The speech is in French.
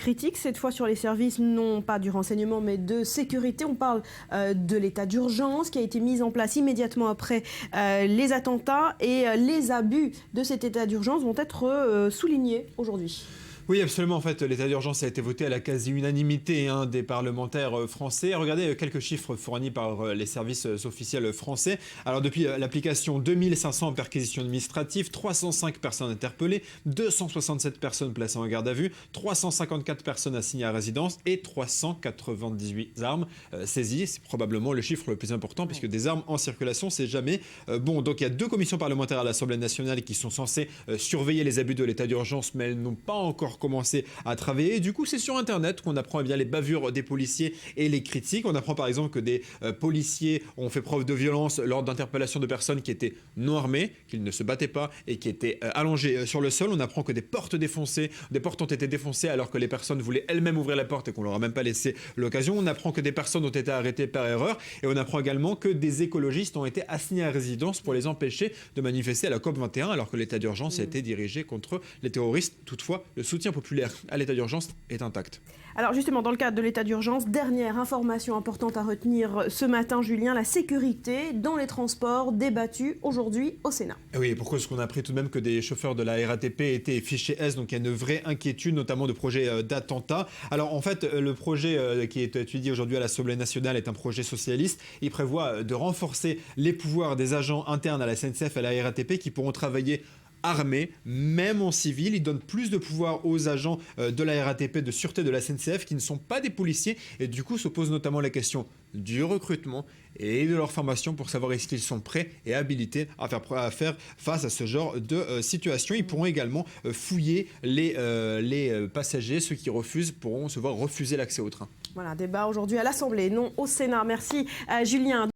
critique, cette fois sur les services, non pas du renseignement, mais de sécurité. On parle de l'état d'urgence qui a été mis en place immédiatement après les attentats et les abus de cet état d'urgence vont être soulignés aujourd'hui. Oui, absolument. En fait, l'état d'urgence a été voté à la quasi-unanimité des parlementaires français. Regardez quelques chiffres fournis par les services officiels français. Alors, depuis l'application, 2500 perquisitions administratives, 305 personnes interpellées, 267 personnes placées en garde à vue, 354 personnes assignées à résidence et 398 armes saisies. C'est probablement le chiffre le plus important puisque des armes en circulation, c'est jamais bon. Donc, il y a 2 commissions parlementaires à l'Assemblée nationale qui sont censées surveiller les abus de l'état d'urgence, mais elles n'ont pas encore commencé à travailler. Et du coup, c'est sur Internet qu'on apprend bien les bavures des policiers et les critiques. On apprend par exemple que des policiers ont fait preuve de violence lors d'interpellations de personnes qui étaient non armées, qu'ils ne se battaient pas et qui étaient allongées sur le sol. On apprend que des portes ont été défoncées alors que les personnes voulaient elles-mêmes ouvrir la porte et qu'on leur a même pas laissé l'occasion. On apprend que des personnes ont été arrêtées par erreur et on apprend également que des écologistes ont été assignés à résidence pour les empêcher de manifester à la COP21 alors que l'état d'urgence a été dirigé contre les terroristes. Toutefois, le soutien populaire à l'état d'urgence est intact. Alors justement, dans le cadre de l'état d'urgence, dernière information importante à retenir ce matin, Julien, la sécurité dans les transports débattue aujourd'hui au Sénat. Oui, pourquoi est-ce qu'on a appris tout de même que des chauffeurs de la RATP étaient fichés S, donc il y a une vraie inquiétude, notamment de projets d'attentats. Alors en fait, le projet qui est étudié aujourd'hui à l'Assemblée nationale est un projet socialiste. Il prévoit de renforcer les pouvoirs des agents internes à la SNCF et à la RATP qui pourront travailler armés, même en civil. Il donne plus de pouvoir aux agents de la RATP, de sûreté de la SNCF, qui ne sont pas des policiers. Et du coup, se pose notamment la question du recrutement et de leur formation pour savoir est-ce qu'ils sont prêts et habilités à faire face à ce genre de situation. Ils pourront également fouiller les passagers. Ceux qui refusent pourront se voir refuser l'accès au train. Voilà, débat aujourd'hui à l'Assemblée, non au Sénat. Merci Julien.